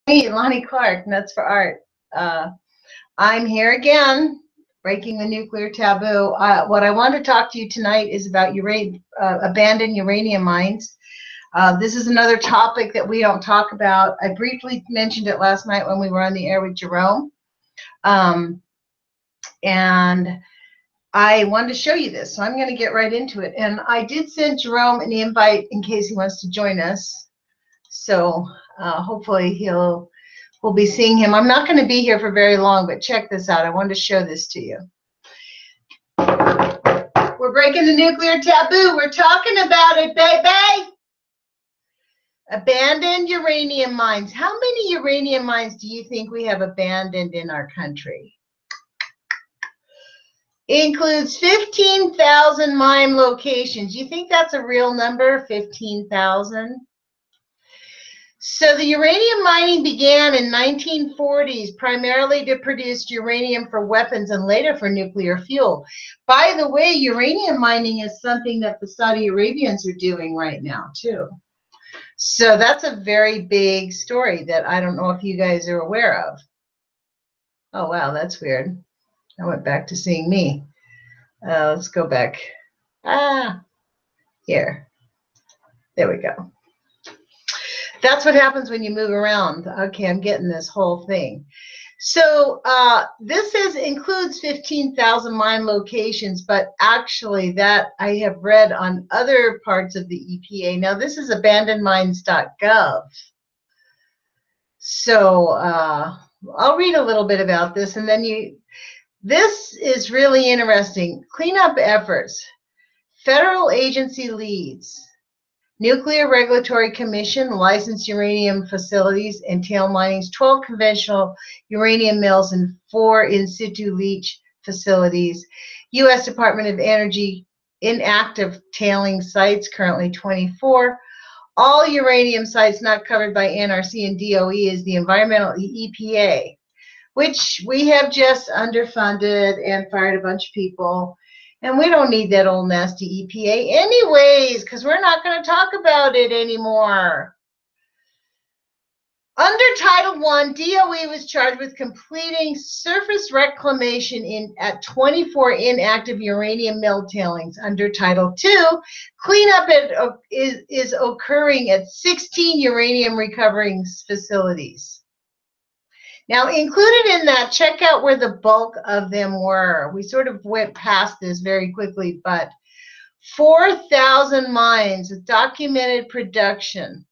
Lonnie Clark, Nuts for Art. I'm here again, breaking the nuclear taboo. What I want to talk to you tonight is about abandoned uranium mines. This is another topic that we don't talk about. I briefly mentioned it last night when we were on the air with Jerome. And I wanted to show you this, so I'm going to get right into it. And I did send Jerome an invite in case he wants to join us. So hopefully we'll be seeing him. I'm not going to be here for very long, but check this out. I wanted to show this to you. We're breaking the nuclear taboo. We're talking about it, baby. Abandoned uranium mines. How many uranium mines do you think we have abandoned in our country? It includes 15,000 mine locations. You think that's a real number, 15,000? So the uranium mining began in 1940s, primarily to produce uranium for weapons and later for nuclear fuel. By the way, uranium mining is something that the Saudi Arabians are doing right now, too. So that's a very big story that I don't know if you guys are aware of. Oh, wow, that's weird. I went back to seeing me. Let's go back. Here. There we go. That's what happens when you move around. Okay, I'm getting this whole thing. So this includes 15,000 mine locations, but actually that I have read on other parts of the EPA. Now this is abandonedmines.gov. So I'll read a little bit about this, and then this is really interesting. Cleanup efforts. Federal agency leads. Nuclear Regulatory Commission licensed uranium facilities and tail mining's 12 conventional uranium mills and 4 in situ leach facilities. U.S. Department of Energy inactive tailing sites, currently 24. All uranium sites not covered by NRC and DOE is the environmental EPA, which we have just underfunded and fired a bunch of people. And we don't need that old nasty EPA anyways, because we're not going to talk about it anymore. Under Title I, DOE was charged with completing surface reclamation at 24 inactive uranium mill tailings. Under Title II, cleanup is occurring at 16 uranium recovering facilities. Now, included in that, check out where the bulk of them were. We sort of went past this very quickly, but 4,000 mines with documented production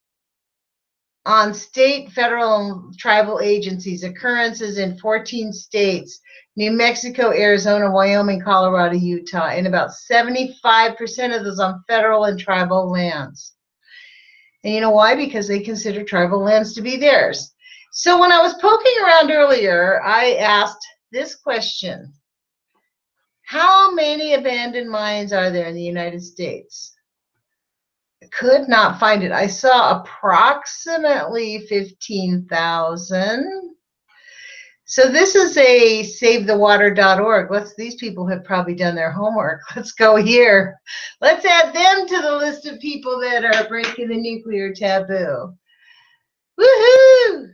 on state, federal, and tribal agencies, occurrences in 14 states, New Mexico, Arizona, Wyoming, Colorado, Utah, and about 75% of those on federal and tribal lands. And you know why? Because they consider tribal lands to be theirs. So when I was poking around earlier, I asked this question. How many abandoned mines are there in the United States? I could not find it. I saw approximately 15,000. So this is a SaveTheWater.org. These people have probably done their homework. Let's go here. Let's add them to the list of people that are breaking the nuclear taboo. Woohoo!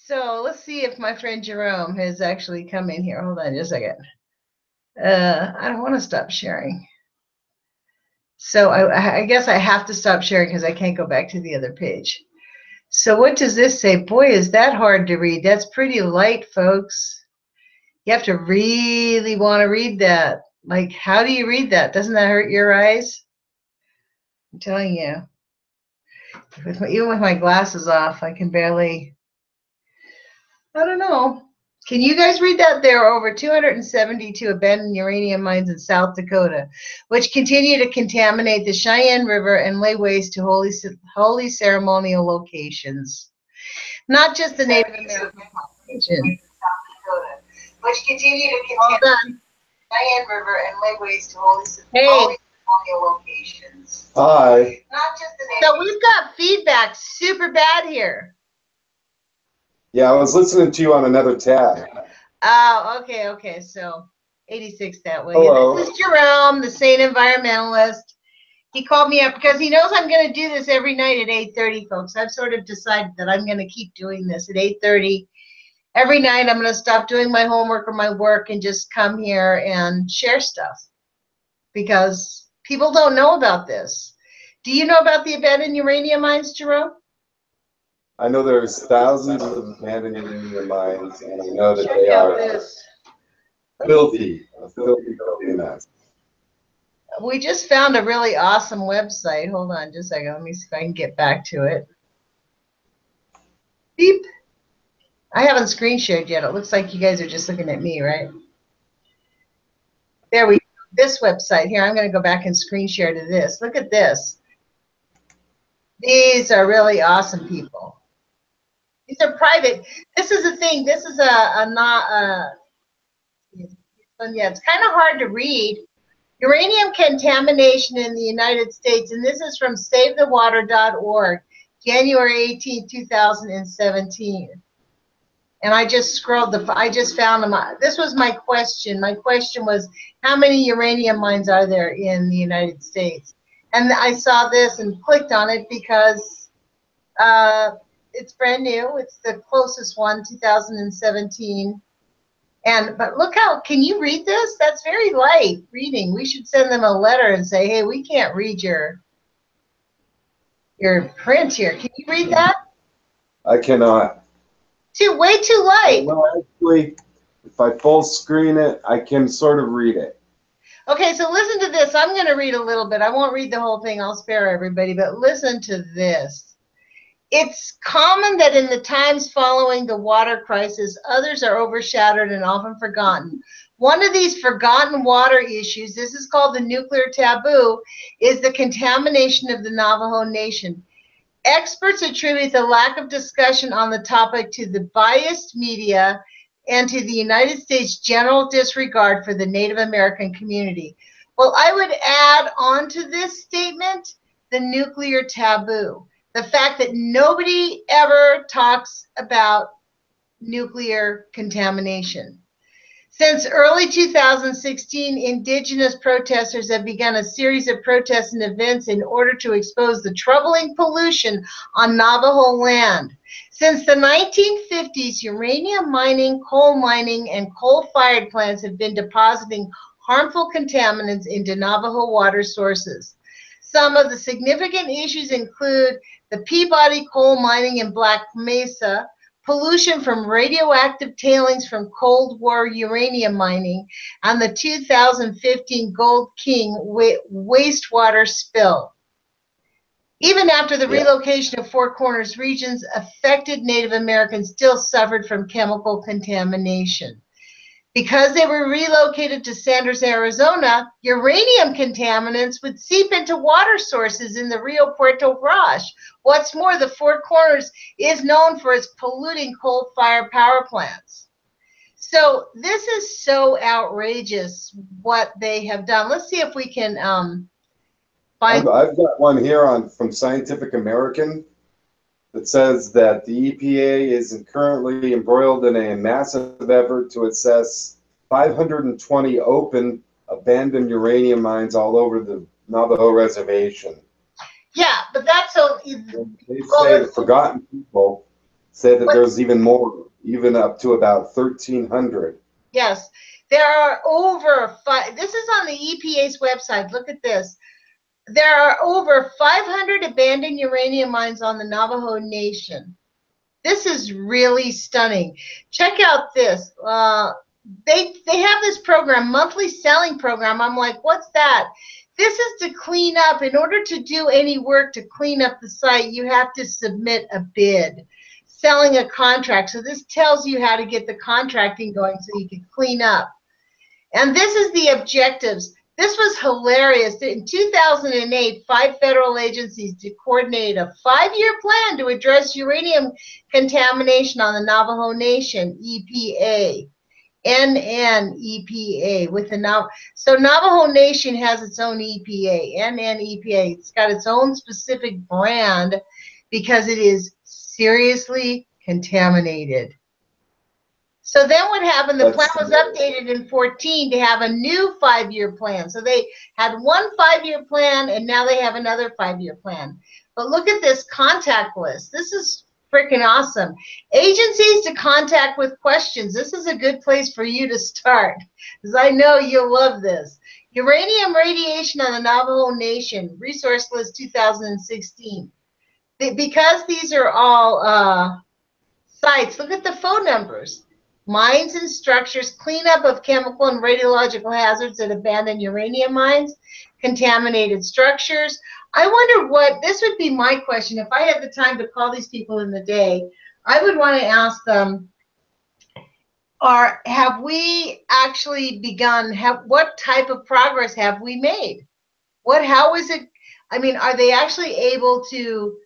So let's see if my friend Jerome has actually come in here. Hold on just a second. I don't want to stop sharing. So I guess I have to stop sharing because I can't go back to the other page. So what does this say? Boy, is that hard to read. That's pretty light, folks. You have to really want to read that. Like, how do you read that? Doesn't that hurt your eyes? I'm telling you. Even with my glasses off, I can barely... I don't know. Can you guys read that? There are over 272 abandoned uranium mines in South Dakota, which continue to contaminate the Cheyenne River and lay waste to holy ceremonial locations. Not just the Native American population. South Dakota, which continue to contaminate the Cheyenne River and lay waste to holy ceremonial locations. Hi. Not just the Native. So we've got feedback super bad here. Yeah, I was listening to you on another tab. Oh, okay. So 86 that way. Hello. This is Jerome, the Sane Environmentalist. He called me up because he knows I'm going to do this every night at 8:30, folks. I've sort of decided that I'm going to keep doing this at 8:30. Every night I'm going to stop doing my homework or my work and just come here and share stuff because people don't know about this. Do you know about the abandoned uranium mines, Jerome? I know there's thousands of abandoned uranium mines, and I know that Check they out are this. filthy, a filthy, filthy mess. We just found a really awesome website. Hold on just a second. Let me see if I can get back to it. Beep. I haven't screen shared yet. It looks like you guys are just looking at me, right? There we go. This website here. I'm going to go back and screen share to this. Look at this. These are really awesome people. These are private. This is a thing. This is yeah, it's kind of hard to read. Uranium contamination in the United States, and this is from SaveTheWater.org, January 18, 2017. And I just scrolled I just found them. This was my question. My question was, how many uranium mines are there in the United States? And I saw this and clicked on it because it's brand new. It's the closest one, 2017. But look how, can you read this? That's very light reading. We should send them a letter and say, hey, we can't read your print here. Can you read that? I cannot. Way too light. Well, actually, if I full screen it, I can sort of read it. Okay, so listen to this. I'm going to read a little bit. I won't read the whole thing. I'll spare everybody, but listen to this. It's common that in the times following the water crisis, others are overshadowed and often forgotten. One of these forgotten water issues, this is called the nuclear taboo, is the contamination of the Navajo Nation. Experts attribute the lack of discussion on the topic to the biased media and to the United States' general disregard for the Native American community. Well, I would add on to this statement the nuclear taboo. The fact that nobody ever talks about nuclear contamination. Since early 2016, indigenous protesters have begun a series of protests and events in order to expose the troubling pollution on Navajo land. Since the 1950s, uranium mining, coal mining, and coal-fired plants have been depositing harmful contaminants into Navajo water sources. Some of the significant issues include the Peabody coal mining in Black Mesa, pollution from radioactive tailings from Cold War uranium mining, and the 2015 Gold King wastewater spill. Even after the relocation of Four Corners regions, affected Native Americans still suffered from chemical contamination. Because they were relocated to Sanders, Arizona, uranium contaminants would seep into water sources in the Rio Puerto Roche. What's more, the Four Corners is known for its polluting coal-fired power plants. So this is so outrageous what they have done. Let's see if we can find... I've got one here from Scientific American that says that the EPA is currently embroiled in a massive effort to assess 520 open abandoned uranium mines all over the Navajo reservation. Yeah, but that's so... They say the forgotten people say that there's even more, even up to about 1,300. Yes, there are over this is on the EPA's website. Look at this. There are over 500 abandoned uranium mines on the Navajo Nation. This is really stunning. Check out this. They have this program, monthly selling program. I'm like, what's that? This is to clean up. In order to do any work to clean up the site, you have to submit a bid, selling a contract. So this tells you how to get the contracting going so you can clean up. And this is the objectives. This was hilarious. In 2008, 5 federal agencies coordinated a 5-year plan to address uranium contamination on the Navajo Nation, EPA, NNEPA. So Navajo Nation has its own EPA, NNEPA. It's got its own specific brand because it is seriously contaminated. So then what happened, the plan That's was updated in 14 to have a new 5-year plan. So they had one 5-year plan, and now they have another 5-year plan. But look at this contact list. This is freaking awesome. Agencies to contact with questions. This is a good place for you to start, because I know you'll love this. Uranium radiation on the Navajo Nation, resource list 2016. Because these are all sites, look at the phone numbers. Mines and structures, cleanup of chemical and radiological hazards at abandoned uranium mines, contaminated structures. I wonder what, this would be my question. If I had the time to call these people in the day, I would want to ask them, have we actually begun, what type of progress have we made? How is it, I mean, are they actually able to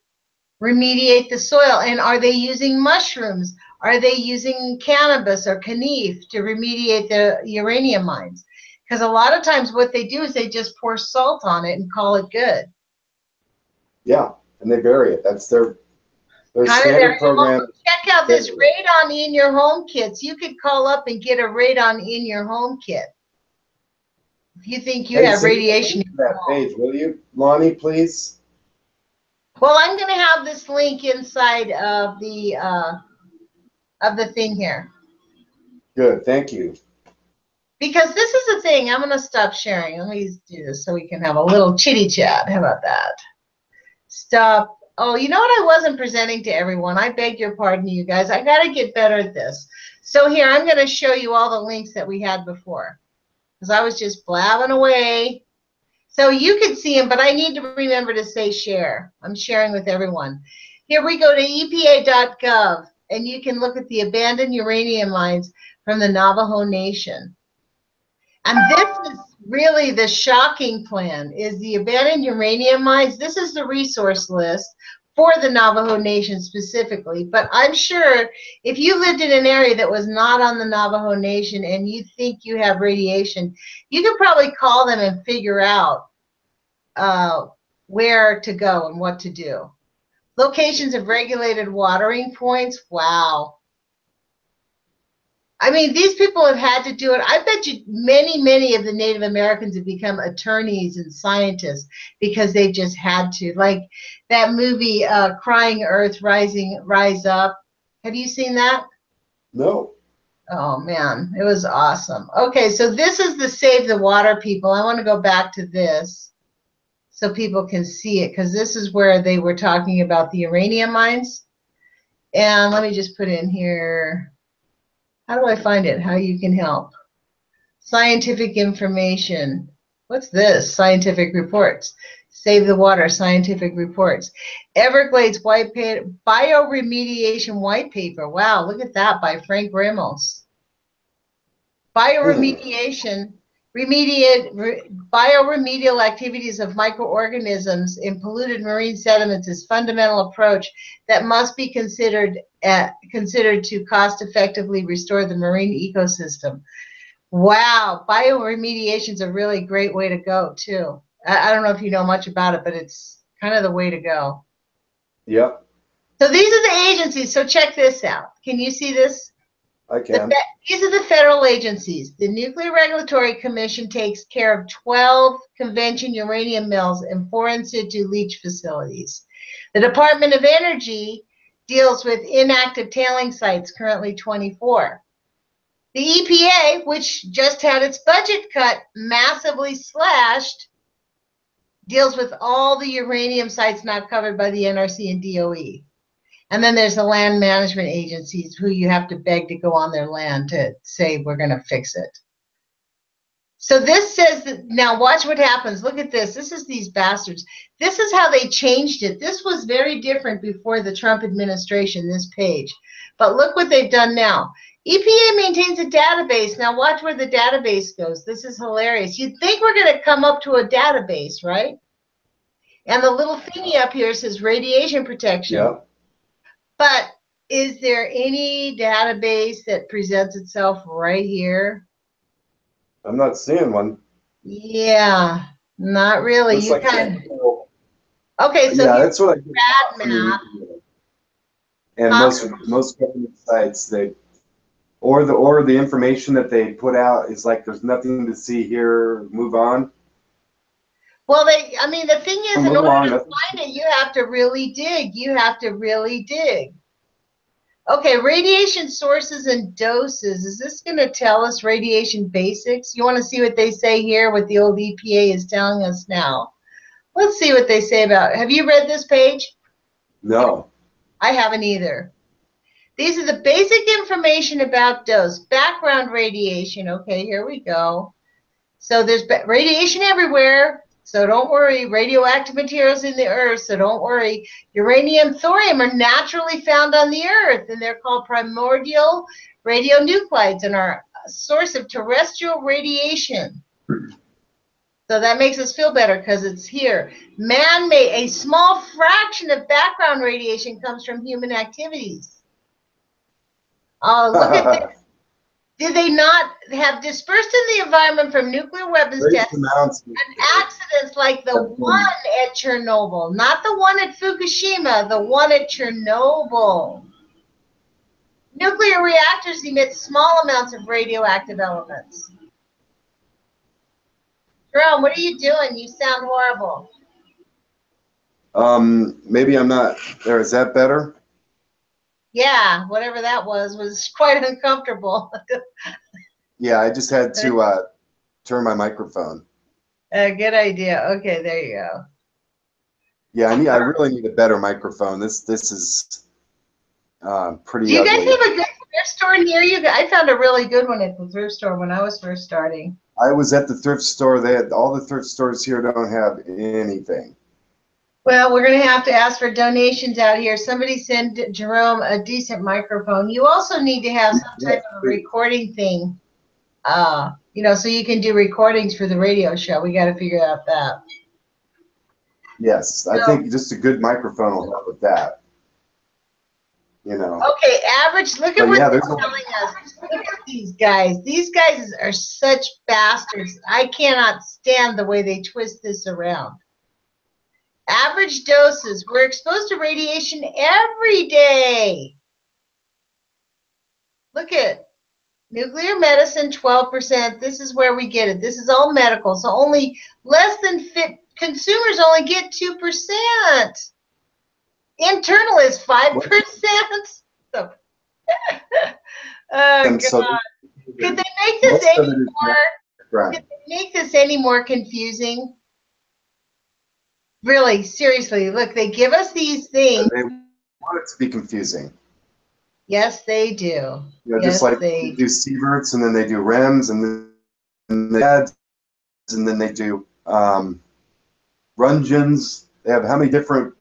remediate the soil? And are they using mushrooms? Are they using cannabis or canif to remediate the uranium mines? Because a lot of times what they do is they just pour salt on it and call it good. Yeah, and they bury it. That's their Kind standard program. Check out this radon in your home kits. You could call up and get a radon in your home kit if you think you have radiation. That page, will you, Lonnie, please? Well, I'm going to have this link inside of the thing here. Good, thank you. Because this is the thing, I'm going to stop sharing. Let me do this so we can have a little chitty chat. How about that? Stop. Oh, you know what I wasn't presenting to everyone? I beg your pardon, you guys. I got to get better at this. So here, I'm going to show you all the links that we had before, because I was just blabbing away. So you can see them, but I need to remember to say share. I'm sharing with everyone. Here we go to EPA.gov, and you can look at the abandoned uranium mines from the Navajo Nation. And this is really the shocking plan, is the abandoned uranium mines. This is the resource list for the Navajo Nation specifically. But I'm sure if you lived in an area that was not on the Navajo Nation and you think you have radiation, you could probably call them and figure out where to go and what to do. Locations of regulated watering points. Wow. I mean, these people have had to do it. I bet you many of the Native Americans have become attorneys and scientists because they've just had to. Like that movie, Crying Earth, Rise Up. Have you seen that? No. Oh, man, it was awesome. Okay, so this is the Save the Water people. I want to go back to this so people can see it, because this is where they were talking about the uranium mines. And let me just put in here. How do I find it? How you can help? Scientific information. What's this? Scientific reports. Save the Water scientific reports. Everglades white paper, bioremediation white paper. Wow, look at that, by Frank Ramos. Bioremediation, bioremedial activities of microorganisms in polluted marine sediments is fundamental approach that must be considered to cost effectively restore the marine ecosystem. Wow, bioremediation is a really great way to go too. I don't know if you know much about it, but it's kind of the way to go. Yep. So these are the agencies. So check this out. Can you see this? I can. These are the federal agencies. The Nuclear Regulatory Commission takes care of 12 convention uranium mills and 4 in situ leach facilities. The Department of Energy deals with inactive tailing sites, currently 24. The EPA, which just had its budget cut massively slashed, deals with all the uranium sites not covered by the NRC and DOE. And then there's the land management agencies who you have to beg to go on their land to say, we're going to fix it. So this says that, now watch what happens. Look at this. This is these bastards. This is how they changed it. This was very different before the Trump administration, this page. But look what they've done now. EPA maintains a database. Now watch where the database goes. This is hilarious. You'd think we're going to come up to a database, right? And the little thingy up here says radiation protection. Yep. But is there any database that presents itself right here? I'm not seeing one. Yeah, not really. Looks You like kind of. Okay, so yeah, that's what I rad map. And most government sites, they or the information that they put out is like, there's nothing to see here, move on. Well, I mean, the thing is, in order to find it, you have to really dig. You have to really dig. Okay, radiation sources and doses. Is this going to tell us radiation basics? You want to see what they say here, what the old EPA is telling us now? Let's see what they say about it. Have you read this page? No. I haven't either. These are the basic information about dose. Background radiation. Okay, here we go. So there's radiation everywhere. So don't worry, radioactive materials in the earth, so don't worry. Uranium, thorium are naturally found on the earth, and they're called primordial radionuclides and are a source of terrestrial radiation. So that makes us feel better because it's here. Man-made, a small fraction of background radiation comes from human activities. Oh, look at this. Did they not have dispersed in the environment from nuclear weapons tests and accidents like the one at Chernobyl? Not the one at Fukushima, the one at Chernobyl. Nuclear reactors emit small amounts of radioactive elements. Jerome, what are you doing? You sound horrible. Maybe I'm not there. Is that better? Yeah, whatever that was quite uncomfortable. Yeah, I just had to turn my microphone. Good idea. Okay, there you go. Yeah, I really need a better microphone. This is pretty. Do you guys ugly. have a good thrift store near you? I found a really good one at the thrift store when I was first starting. I was at the thrift store. They had all the thrift stores here don't have anything. Well, we're going to have to ask for donations out here. Somebody send Jerome a decent microphone. You also need to have some type of a recording thing, you know, so you can do recordings for the radio show. We got to figure out that. Yes, I think just a good microphone will help with that. You know. Okay, average. Look at what they're telling us. Look at these guys. These guys are such bastards. I cannot stand the way they twist this around. Average doses. We're exposed to radiation every day. Look at nuclear medicine, 12%. This is where we get it. This is all medical. So only less than consumers only get 2%. Internal is 5%. So, oh, God. Could they make this any more? Could they make this any more confusing? Really, seriously, look, they give us these things. They want it to be confusing. Yes, they do. You know, yes, just like they do Sieverts, and then they do REMs, and then ads, and then they do Rungens. They have how many different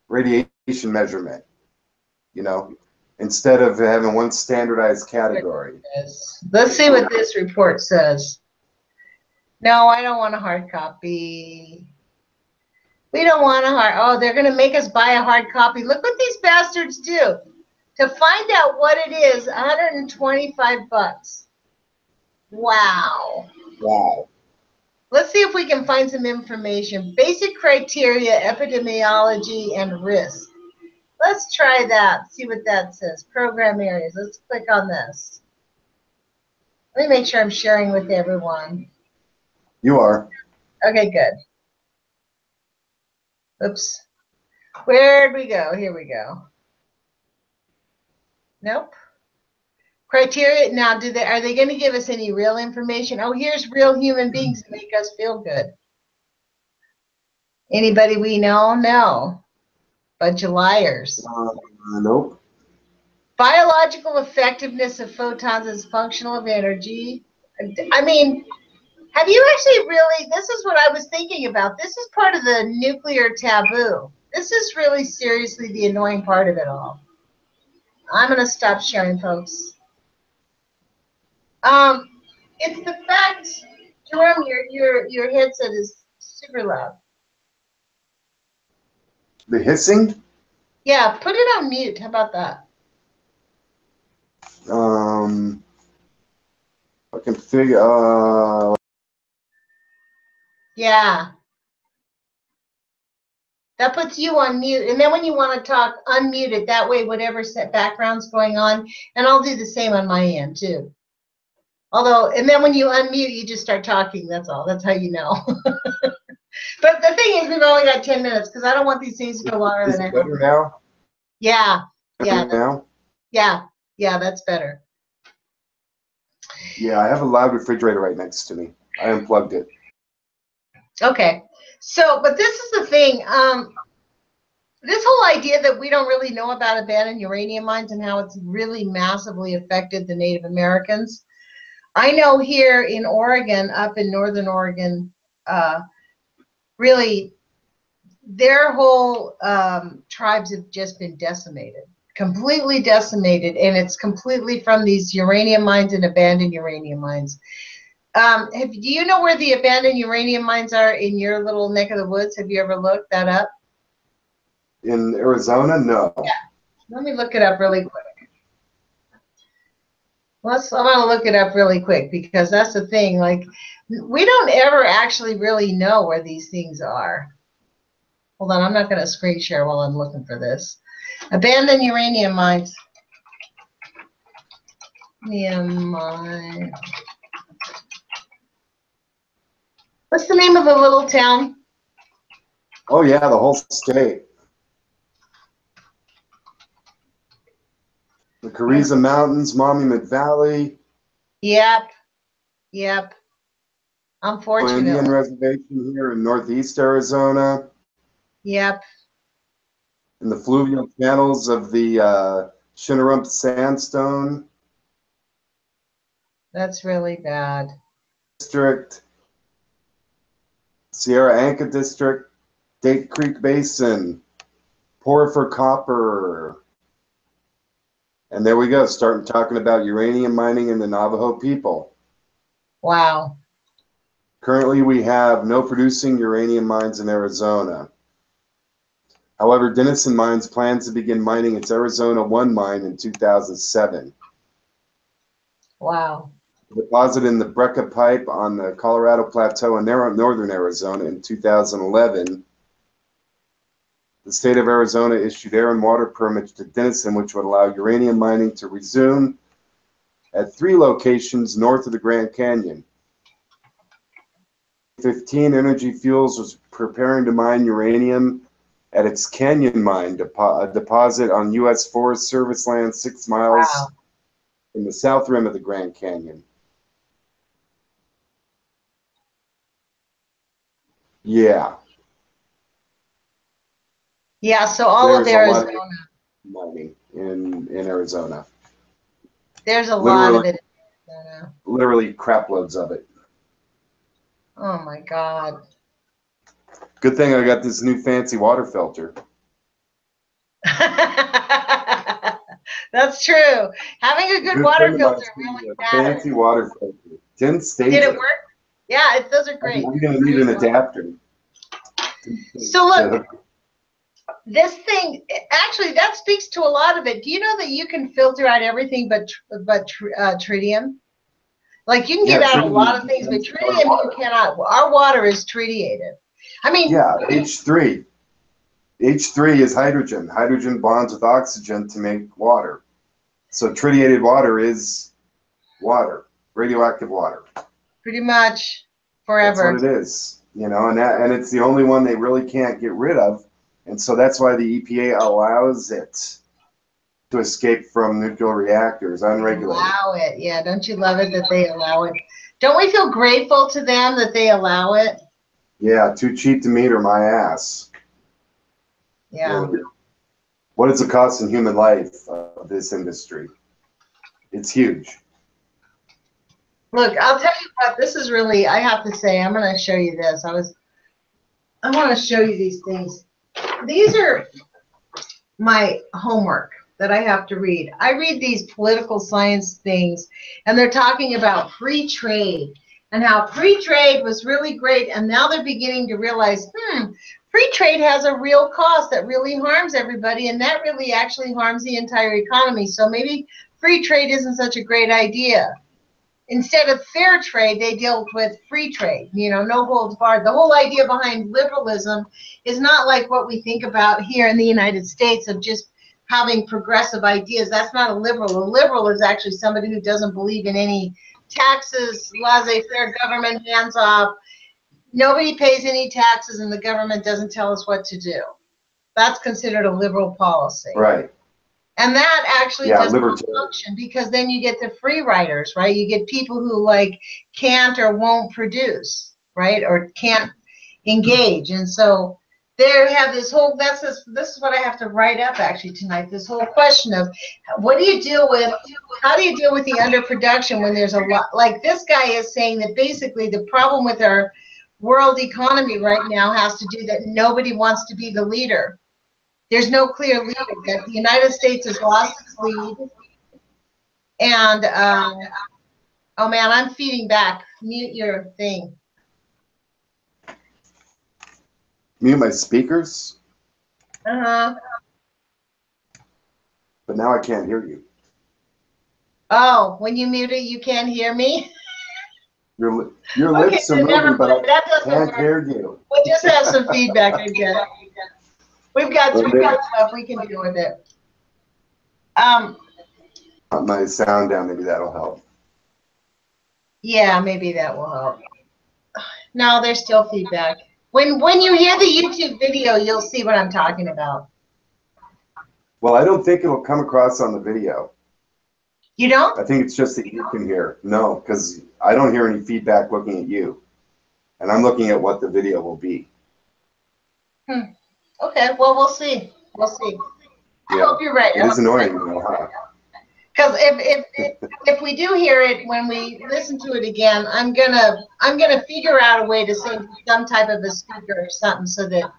radiation measurement? You know, instead of having one standardized category. Let's see what this report says. No, I don't want a hard copy. We don't want a hard. Oh, they're going to make us buy a hard copy. Look what these bastards do. To find out what it is, 125 bucks. Wow. Wow. Let's see if we can find some information. Basic criteria, epidemiology, and risk. Let's try that. See what that says. Program areas. Let's click on this. Let me make sure I'm sharing with everyone. You are. Okay, good. Oops. Where'd we go? Here we go. Nope. Criteria. Now, are they going to give us any real information? Oh, here's real human beings that make us feel good. Anybody we know? No. Bunch of liars. Nope. Biological effectiveness of photons as functional of energy. I mean, have you actually really, this is what I was thinking about. This is part of the nuclear taboo. This is really seriously the annoying part of it all. I'm going to stop sharing, folks. It's the fact, Jerome, your headset is super loud. The hissing? Yeah, put it on mute. How about that? I can figure. Yeah. That puts you on mute. And then when you want to talk, unmute it. That way, whatever set background's going on, and I'll do the same on my end too. Although, and then when you unmute, you just start talking. That's all. That's how you know. But the thing is, we've only got 10 minutes because I don't want these things to go longer than an hour. Better now? Yeah. Yeah. Now? Yeah. Yeah, that's better. Yeah, I have a loud refrigerator right next to me. I unplugged it. Okay. So, but this is the thing. This whole idea that we don't really know about abandoned uranium mines and how it's really massively affected the Native Americans. I know here in Oregon, up in Northern Oregon, really, their whole tribes have just been decimated, completely decimated, and it's completely from these uranium mines and abandoned uranium mines. Do you know where the abandoned uranium mines are in your little neck of the woods? Have you ever looked that up? In Arizona? No. Yeah. Let me look it up really quick. I'm going to look it up really quick because that's the thing. Like, we don't ever actually really know where these things are. Hold on, I'm not going to screen share while I'm looking for this. Abandoned uranium mines. Uranium mine. What's the name of the little town? Oh, yeah, the whole state. The Carrizo Mountains, Monument Valley. Yep. Yep. Unfortunately. Indian Reservation here in northeast Arizona. Yep. In the fluvial channels of the Shinneramp Sandstone. That's really bad. District. Sierra Anka District. Date Creek Basin. Porphyr Copper. And there we go, starting talking about uranium mining and the Navajo people. Wow. Currently, we have no producing uranium mines in Arizona. However, Denison Mines plans to begin mining its Arizona 1 mine in 2007. Wow. Deposit in the Brecca Pipe on the Colorado Plateau in northern Arizona in 2011. The state of Arizona issued air and water permits to Denison, which would allow uranium mining to resume at 3 locations north of the Grand Canyon. 15 Energy Fuels was preparing to mine uranium at its Canyon mine, a deposit on U.S. Forest Service land 6 miles in the south rim of the Grand Canyon. Yeah. Yeah, so all of Arizona. Mining in Arizona. There's a lot of it in Arizona. Literally crap loads of it. Oh my God. Good thing I got this new fancy water filter. That's true. Having a good water filter really matters. Fancy water filter. 10 stages. Did it work? Yeah, those are great. I'm going to need an adapter. So look, this thing, actually, that speaks to a lot of it. Do you know that you can filter out everything but tritium? Like, you can get out a lot of things, but tritium you cannot. Our water is tritiated. I mean, yeah, H3. H3 is hydrogen. Hydrogen bonds with oxygen to make water. So tritiated water is water, radioactive water. Pretty much forever. That's what it is, you know, and it's the only one they really can't get rid of. And so that's why the EPA allows it to escape from nuclear reactors unregulated. Allow it, yeah. Don't you love it that they allow it? Don't we feel grateful to them that they allow it? Yeah, too cheap to meter my ass. Yeah. What is the cost in human life of this industry? It's huge. Look, I'll tell you what, this is really, I have to say, I'm going to show you this. I want to show you these things. These are my homework that I have to read. I read these political science things, and they're talking about free trade and how free trade was really great, and now they're beginning to realize, free trade has a real cost that really harms everybody, and that really actually harms the entire economy. So maybe free trade isn't such a great idea. instead of fair trade, they dealt with free trade, you know, no holds barred. The whole idea behind liberalism is not like what we think about here in the United States of just having progressive ideas. That's not a liberal. A liberal is actually somebody who doesn't believe in any taxes, laissez-faire, government hands off. Nobody pays any taxes and the government doesn't tell us what to do. That's considered a liberal policy. Right. And that actually doesn't function, because then you get the free riders, right? You get people who like can't or won't produce, right? Or can't engage. And so there have this whole, this is what I have to write up actually tonight, this whole question of what do you deal with, how do you deal with the underproduction when there's a lot, like this guy is saying that basically the problem with our world economy right now has to do that nobody wants to be the leader. There's no clear leader, that the United States has lost its lead. And, oh man, I'm feeding back. Mute your thing. Mute my speakers? Uh-huh. But now I can't hear you. Oh, when you mute it, you can't hear me? Your lips are moving, but I can't hear you. We'll just have some feedback, I guess. We've got stuff, we can deal with it. Put my sound down, maybe that'll help. Yeah, maybe that will help. No, there's still feedback. When you hear the YouTube video, you'll see what I'm talking about. Well, I don't think it'll come across on the video. You don't? I think it's just that you can hear. No, because I don't hear any feedback looking at you. And I'm looking at what the video will be. Okay, well, we'll see. We'll see. Yeah. I hope you're right. It is annoying, you know, huh? Because if we do hear it when we listen to it again, I'm gonna figure out a way to send some type of a speaker or something so that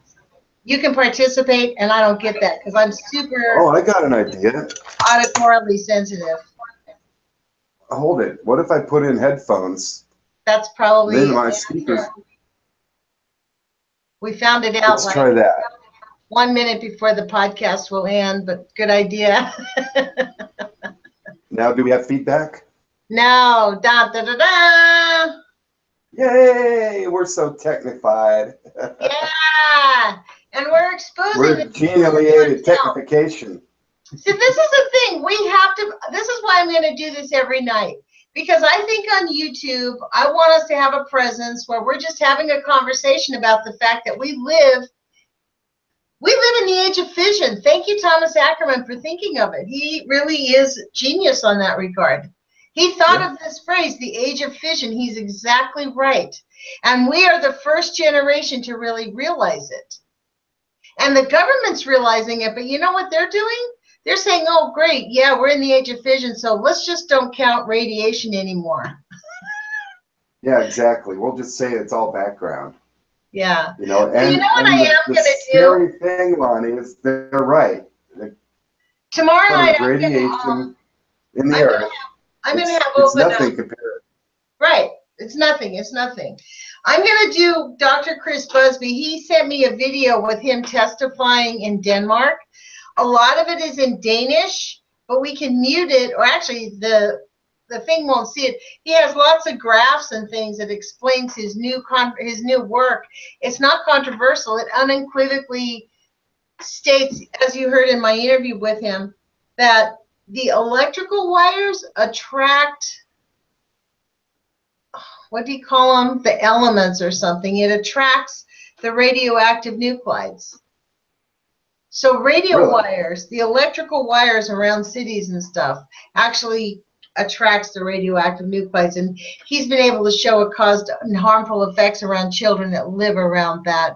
you can participate and I don't get that because I'm super. Oh, I got an idea. Auditorily sensitive. Hold it. What if I put in headphones? That's probably. Then my speakers. We found it out. Let's try that. 1 minute before the podcast will end, but good idea. Now, do we have feedback? No. Da, da, da, da. Yay! We're so technified. Yeah! And we're exposing. We're gene-affiliated technification. See, this is the thing. We have to, this is why I'm going to do this every night. Because I think on YouTube, I want us to have a presence where we're just having a conversation about the fact that we live in the age of fission. Thank you, Thomas Ackermann, for thinking of it. He really is genius on that regard. He thought of this phrase, the age of fission. He's exactly right. And we are the first generation to really realize it. And the government's realizing it, but you know what they're doing? They're saying, oh, great, yeah, we're in the age of fission, so let's just don't count radiation anymore. Yeah, exactly. We'll just say it's all background. Yeah. You know, and, you know what I am going to do? The scary thing, Lonnie, is they're right. Tomorrow night, radiation in the earth. I'm going to have it's open nothing up. compared. Right. It's nothing. It's nothing. I'm going to do Dr. Chris Busby. He sent me a video with him testifying in Denmark. A lot of it is in Danish, but we can mute it, or actually the thing won't see it. He has lots of graphs and things that explains his new work. It's not controversial. It unequivocally states, as you heard in my interview with him, that the electrical wires attract, what do you call them? The elements or something. It attracts the radioactive nuclides. So radio wires, the electrical wires around cities and stuff, actually attracts the radioactive nuclides. And he's been able to show it caused harmful effects around children that live around that.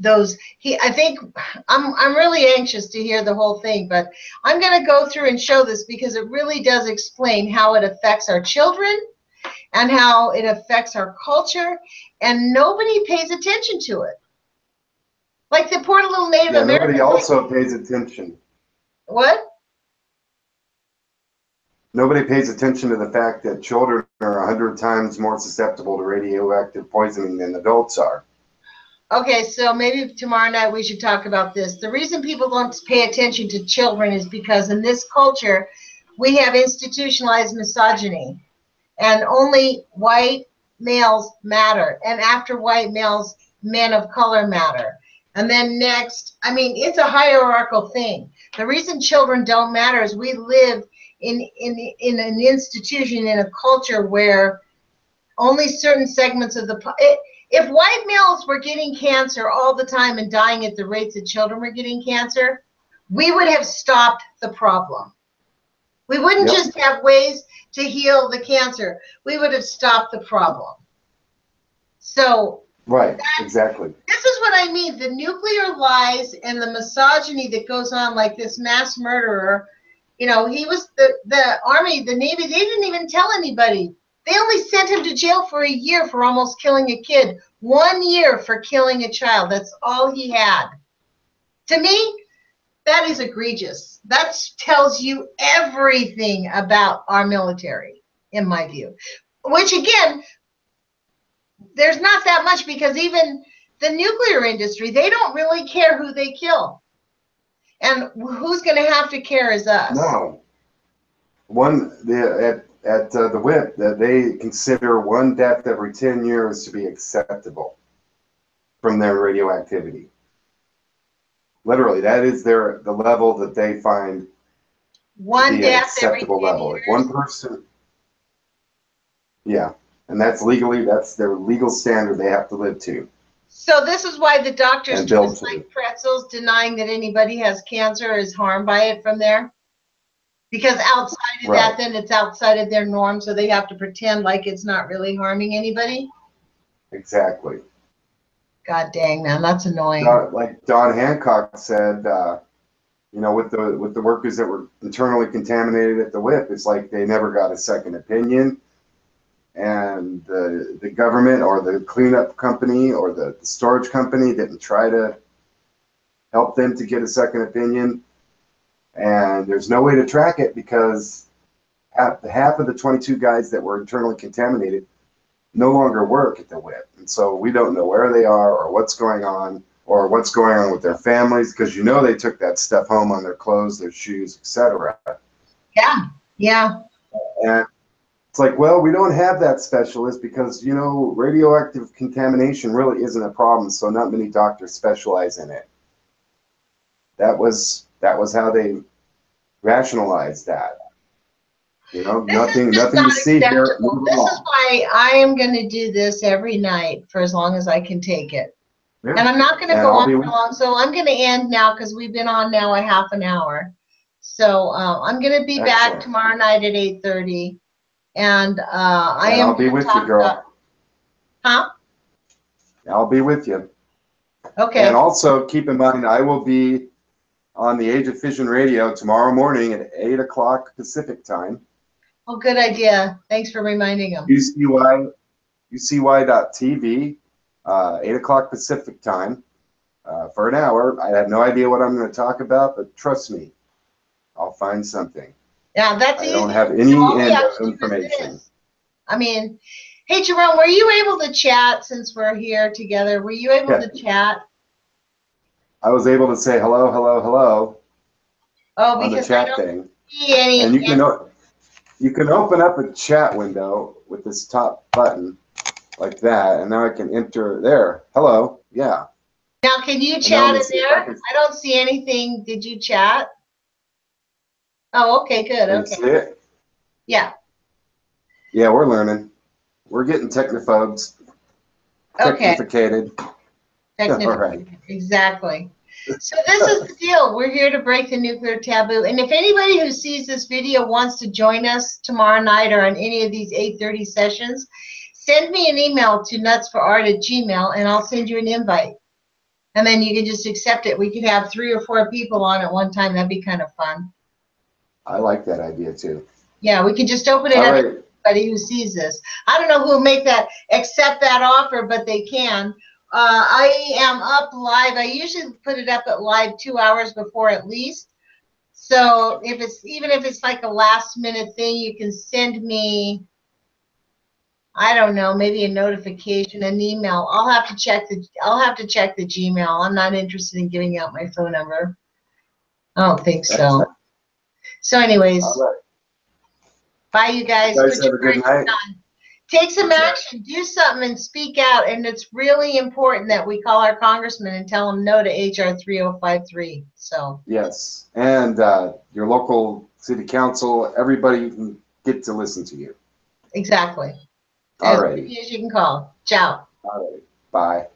I think I'm really anxious to hear the whole thing, but I'm going to go through and show this because it really does explain how it affects our children and how it affects our culture, and nobody pays attention to it. Like the poor little Native American. Nobody also pays attention. What? Nobody pays attention to the fact that children are 100 times more susceptible to radioactive poisoning than adults are. Okay, so maybe tomorrow night we should talk about this. The reason people don't pay attention to children is because in this culture, we have institutionalized misogyny. and only white males matter, and after white males, men of color matter. And then next, I mean, it's a hierarchical thing. The reason children don't matter is we live in an institution, in a culture where only certain segments of the if white males were getting cancer all the time and dying at the rates that children were getting cancer, we would have stopped the problem. We wouldn't just have ways to heal the cancer. We would have stopped the problem. So right, exactly. This is what I mean. The nuclear lies and the misogyny that goes on, like this mass murderer. You know, he was the Army, the Navy, they didn't even tell anybody. They only sent him to jail for a year for almost killing a kid. 1 year for killing a child. That's all he had. To me, that is egregious. That tells you everything about our military, in my view. Which, again, there's not that much, because even the nuclear industry, they don't really care who they kill. And who's going to have to care is us. No. At the WIP, that they consider one death every 10 years to be acceptable from their radioactivity. Literally, that is the level that they find one to be an acceptable level. If one person, yeah, and that's their legal standard they have to live to. So this is why the doctors twist like pretzels, denying that anybody has cancer or is harmed by it from there. Because outside of that, then it's outside of their norm, so they have to pretend like it's not really harming anybody. Exactly. God dang, man, that's annoying. Like Don Hancock said, you know, with the workers that were internally contaminated at the WIP, it's like they never got a second opinion, and the government or the cleanup company or the storage company didn't try to help them to get a second opinion. And there's no way to track it, because half of the 22 guys that were internally contaminated no longer work at the WIP. And so we don't know where they are or what's going on with their families, because you know they took that stuff home on their clothes, their shoes, etc. Yeah, yeah. And it's like, well, we don't have that specialist because, you know, radioactive contamination really isn't a problem, so not many doctors specialize in it. That was how they rationalized that. You know, nothing to see here. This is why I am going to do this every night for as long as I can take it. Yeah. And I'm not going to go on for long, so I'm going to end now because we've been on now a half an hour. So I'm going to be back tomorrow night at 8:30, and I'll be with you, girl. Huh? I'll be with you. Okay. And also keep in mind, I will be on the Age of Fission radio tomorrow morning at 8 o'clock Pacific time. Oh, good idea. Thanks for reminding them. UCY.TV, 8 o'clock Pacific time, for an hour. I have no idea what I'm going to talk about, but trust me, I'll find something. Yeah, that's easy. I don't have any end of information. I mean, hey, Jerome, were you able to chat since we're here together? Were you able to chat? I was able to say hello, hello, hello. Oh, on because the chat I don't thing. see any. And you can open up a chat window with this top button like that, and now I can enter there. Hello, yeah. Now, can you chat in there? I don't see anything. Did you chat? Oh, okay, good. Okay. See it? Yeah. Yeah, we're learning. We're getting technophobes. Okay. Technificated. All right. Exactly. So this is the deal. We're here to break the nuclear taboo. And if anybody who sees this video wants to join us tomorrow night or on any of these 8:30 sessions, send me an email to nutsforart@gmail.com, and I'll send you an invite. And then you can just accept it. We could have 3 or 4 people on at one time. That'd be kind of fun. I like that idea too. Yeah, we can just open it up to anybody who sees this. I don't know who will accept that offer, but they can. I am up live. I usually put it up at live 2 hours before at least. So even if it's like a last minute thing, you can send me, I don't know, maybe a notification, an email. I'll have to check the Gmail. I'm not interested in giving out my phone number. I don't think so. So anyways, Bye, you guys. You guys Put have your a good brakes night. on. Take some action. Do something and speak out. And it's really important that we call our congressman and tell him no to HR 3053. So Yes, and your local city council, everybody can get to listen to you. exactly. All As righty. many as you can call. Ciao. All right. Bye.